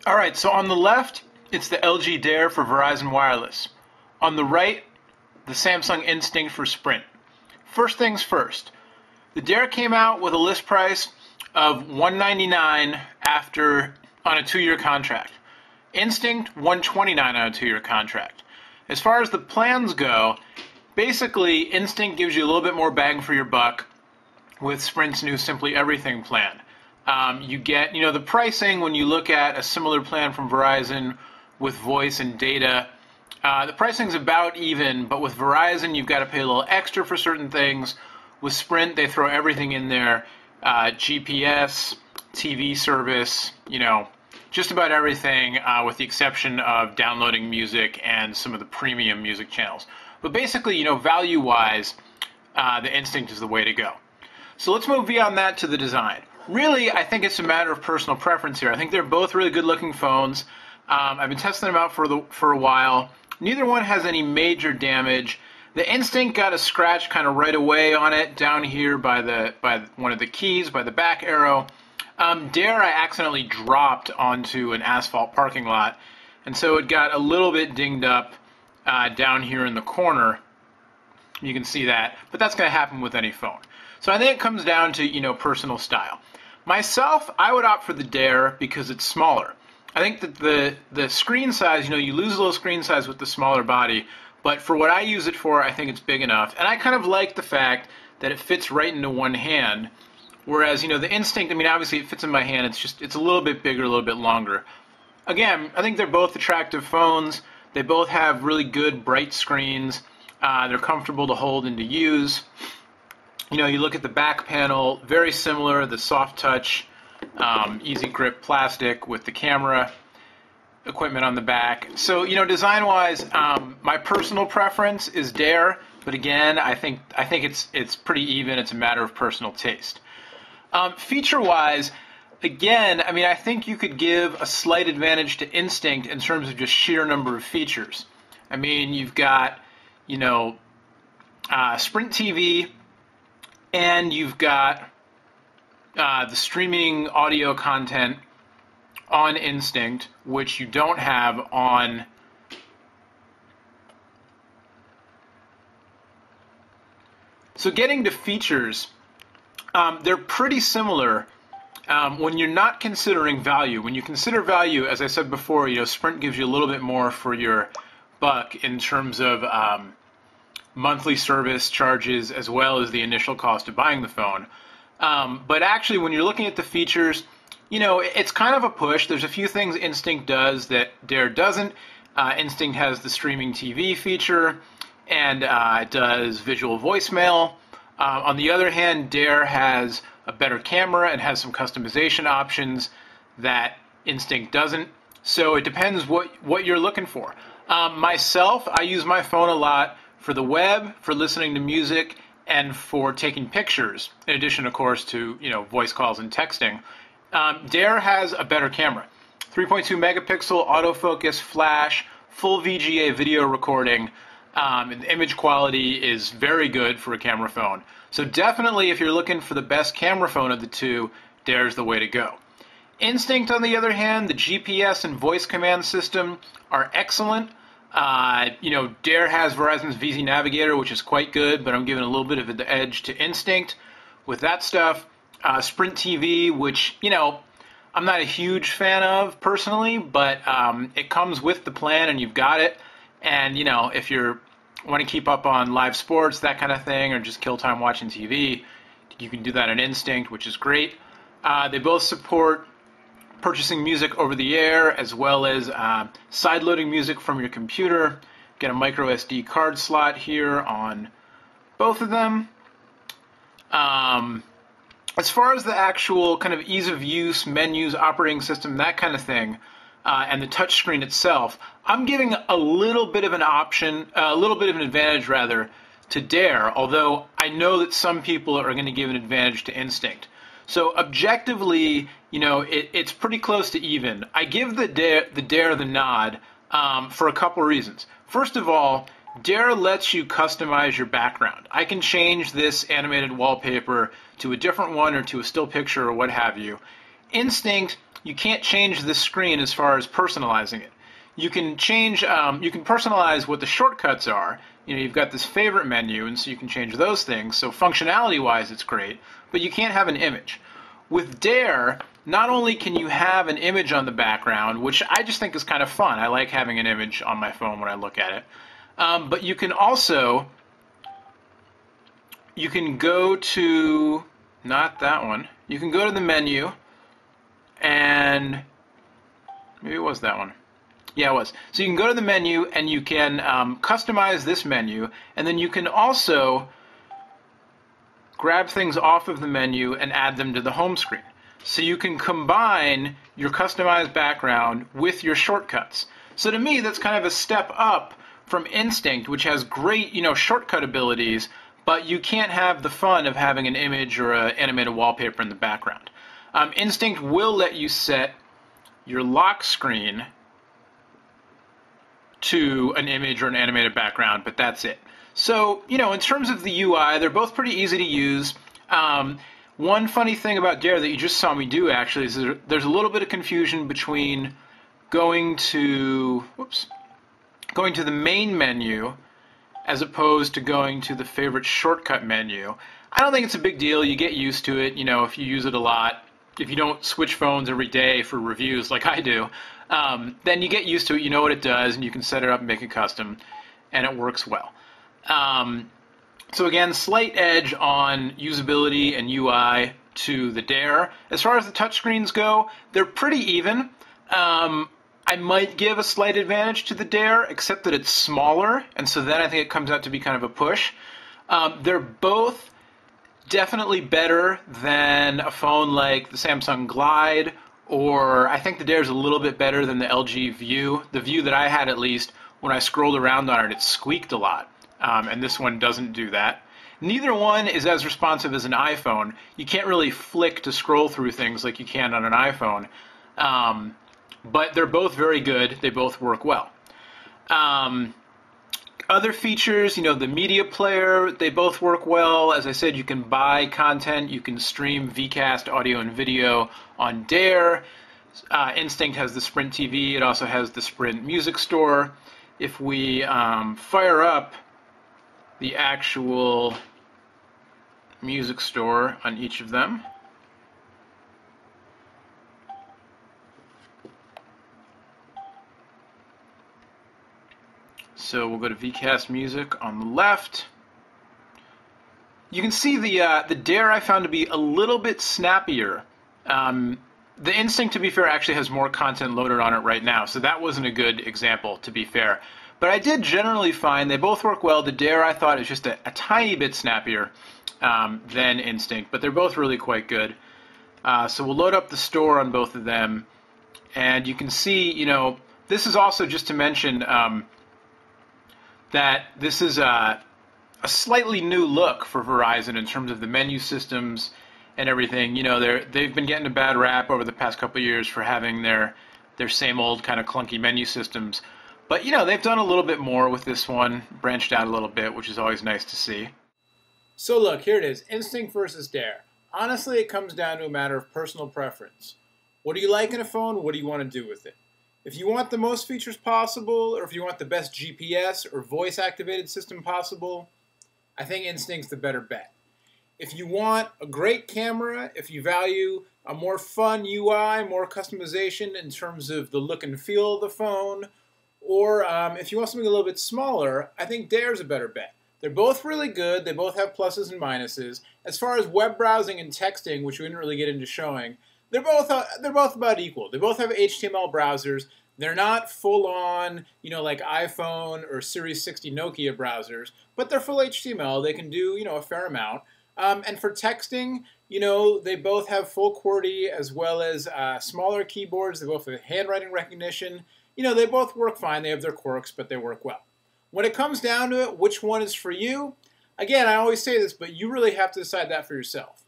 All right, so on the left, it's the LG Dare for Verizon Wireless. On the right, the Samsung Instinct for Sprint. First things first, the Dare came out with a list price of $199 on a 2-year contract. Instinct, $129 on a 2-year contract. As far as the plans go, basically Instinct gives you a little bit more bang for your buck with Sprint's new Simply Everything plan. You get, the pricing when you look at a similar plan from Verizon with voice and data. The pricing's about even, but with Verizon, you've got to pay a little extra for certain things. With Sprint, they throw everything in there, GPS, TV service, just about everything, with the exception of downloading music and some of the premium music channels. But basically, value-wise, the Instinct is the way to go. So let's move beyond that to the design. Really, I think it's a matter of personal preference here. I think they're both really good-looking phones. I've been testing them out for a while. Neither one has any major damage. The Instinct got a scratch kind of right away on it down here by one of the keys, by the back arrow. Dare I accidentally dropped onto an asphalt parking lot, and so it got a little bit dinged up down here in the corner. You can see that, but that's going to happen with any phone. So I think it comes down to, personal style. Myself, I would opt for the Dare because it's smaller. I think that the screen size, you lose a little screen size with the smaller body, but for what I use it for, I think it's big enough. And I kind of like the fact that it fits right into one hand, whereas, the Instinct, obviously it fits in my hand, it's a little bit bigger, a little bit longer. Again, I think they're both attractive phones. They both have really good, bright screens. They're comfortable to hold and to use. You look at the back panel, very similar, the soft touch, easy grip plastic with the camera equipment on the back. So, design-wise, my personal preference is Dare, but again, I think it's pretty even. It's a matter of personal taste. Feature-wise, again, I think you could give a slight advantage to Instinct in terms of just sheer number of features. You've got, Sprint TV, and you've got the streaming audio content on Instinct, which you don't have on So getting to features, they're pretty similar when you're not considering value. When you consider value, as I said before, Sprint gives you a little bit more for your buck in terms of monthly service charges as well as the initial cost of buying the phone. But actually, when you're looking at the features, it's kind of a push. There's a few things Instinct does that Dare doesn't. Instinct has the streaming TV feature, and it does visual voicemail. On the other hand, Dare has a better camera and has some customization options that Instinct doesn't. So it depends what you're looking for. Myself, I use my phone a lot for the web, for listening to music, and for taking pictures, in addition, of course, to voice calls and texting. Dare has a better camera. 3.2 megapixel autofocus flash, full VGA video recording. And the image quality is very good for a camera phone. So definitely, if you're looking for the best camera phone of the two, Dare's the way to go. Instinct, on the other hand, the GPS and voice command system are excellent. Dare has Verizon's VZ Navigator, which is quite good, but I'm giving a little bit of the edge to Instinct with that stuff. Sprint TV, which, I'm not a huge fan of personally, but it comes with the plan and you've got it. And, if you want to keep up on live sports, that kind of thing, or just kill time watching TV, you can do that on Instinct, which is great. They both support purchasing music over the air, as well as side-loading music from your computer. Get a micro SD card slot here on both of them. As far as the actual kind of ease of use, menus, operating system, that kind of thing, and the touchscreen itself, I'm giving a little bit of an advantage rather, to Dare, although I know that some people are going to give an advantage to Instinct. So objectively, it's pretty close to even. I give the Dare the nod for a couple reasons. First of all, Dare lets you customize your background. I can change this animated wallpaper to a different one or to a still picture or what have you. Instinct, you can't change the screen as far as personalizing it. You can change, you can personalize what the shortcuts are. You know, you've got this favorite menu, and so you can change those things. So functionality-wise, it's great, but you can't have an image. With Dare, not only can you have an image on the background, which I just think is kind of fun. I like having an image on my phone when I look at it. But you can also, you can go to, not that one, you can go to the menu, and maybe it was that one. Yeah, it was. So you can go to the menu and you can customize this menu, and then you can also grab things off of the menu and add them to the home screen. So you can combine your customized background with your shortcuts. So to me, that's kind of a step up from Instinct, which has great, you know, shortcut abilities, but you can't have the fun of having an image or an animated wallpaper in the background. Instinct will let you set your lock screen to an image or an animated background, but that's it. So, you know, in terms of the UI, they're both pretty easy to use. One funny thing about Dare that you just saw me do, actually, is there's a little bit of confusion between going to the main menu as opposed to going to the favorite shortcut menu. I don't think it's a big deal. You get used to it, you know, if you use it a lot. If you don't switch phones every day for reviews like I do, then you get used to it, you know what it does, and you can set it up and make it custom, and it works well. So again, slight edge on usability and UI to the Dare. As far as the touchscreens go, they're pretty even. I might give a slight advantage to the Dare, except that it's smaller, and so then I think it comes out to be kind of a push. They're both definitely better than a phone like the Samsung Glide, or I think the Dare is a little bit better than the LG View. The View that I had, at least, when I scrolled around on it, it squeaked a lot, and this one doesn't do that. Neither one is as responsive as an iPhone. You can't really flick to scroll through things like you can on an iPhone, but they're both very good. They both work well. Other features, you know, the media player, they both work well. As I said, you can buy content. You can stream Vcast audio and video on Dare. Instinct has the Sprint TV. It also has the Sprint Music Store. If we fire up the actual music store on each of them, so we'll go to Vcast Music on the left. You can see the Dare I found to be a little bit snappier. The Instinct, to be fair, actually has more content loaded on it right now, so that wasn't a good example, to be fair. But I did generally find they both work well. The Dare I thought is just a tiny bit snappier than Instinct, but they're both really quite good. So we'll load up the store on both of them, and you can see, you know, this is also just to mention that this is a slightly new look for Verizon in terms of the menu systems and everything. You know, they've been getting a bad rap over the past couple of years for having their same old kind of clunky menu systems. But, you know, they've done a little bit more with this one, branched out a little bit, which is always nice to see. So look, here it is, Instinct versus Dare. Honestly, it comes down to a matter of personal preference. What do you like in a phone? What do you want to do with it? If you want the most features possible, or if you want the best GPS or voice-activated system possible, I think Instinct's the better bet. If you want a great camera, if you value a more fun UI, more customization in terms of the look and feel of the phone, or if you want something a little bit smaller, I think Dare's a better bet. They're both really good. They both have pluses and minuses. As far as web browsing and texting, which we didn't really get into showing, they're both about equal. They both have HTML browsers. They're not full-on, you know, like iPhone or Series 60 Nokia browsers, but they're full HTML. They can do, you know, a fair amount. And for texting, you know, they both have full QWERTY as well as smaller keyboards. They both have handwriting recognition. You know, they both work fine. They have their quirks, but they work well. When it comes down to it, which one is for you? Again, I always say this, but you really have to decide that for yourself.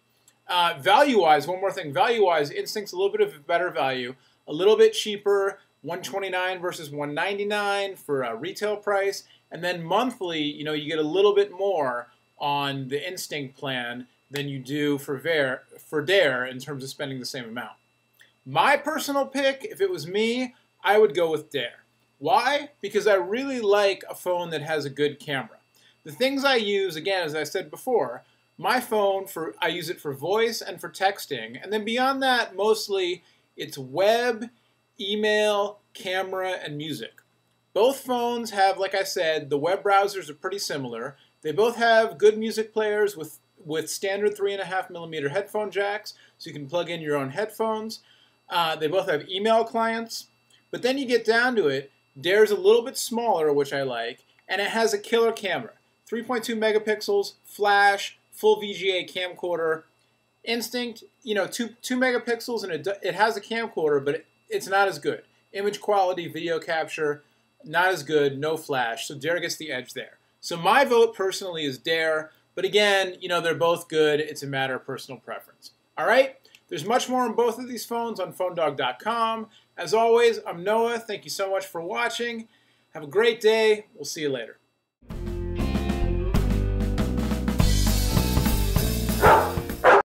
Value-wise, one more thing. Value-wise, Instinct's a little bit of a better value, a little bit cheaper, $129 versus $199 for a retail price, and then monthly, you know, you get a little bit more on the Instinct plan than you do for Dare in terms of spending the same amount. My personal pick, if it was me, I would go with Dare. Why? Because I really like a phone that has a good camera. The things I use, again, as I said before, my phone, I use it for voice and for texting, and then beyond that, mostly it's web, email, camera, and music. Both phones have, like I said, the web browsers are pretty similar. They both have good music players with standard 3.5mm headphone jacks, so you can plug in your own headphones. They both have email clients. But then you get down to it, Dare's a little bit smaller, which I like, and it has a killer camera. 3.2 megapixels, flash, full VGA camcorder. Instinct, 2 megapixels, and it has a camcorder, but it's not as good. Image quality, video capture, not as good, no flash, so Dare gets the edge there. So my vote personally is Dare, but again, they're both good. It's a matter of personal preference. All right? There's much more on both of these phones on PhoneDog.com. As always, I'm Noah. Thank you so much for watching. Have a great day. We'll see you later.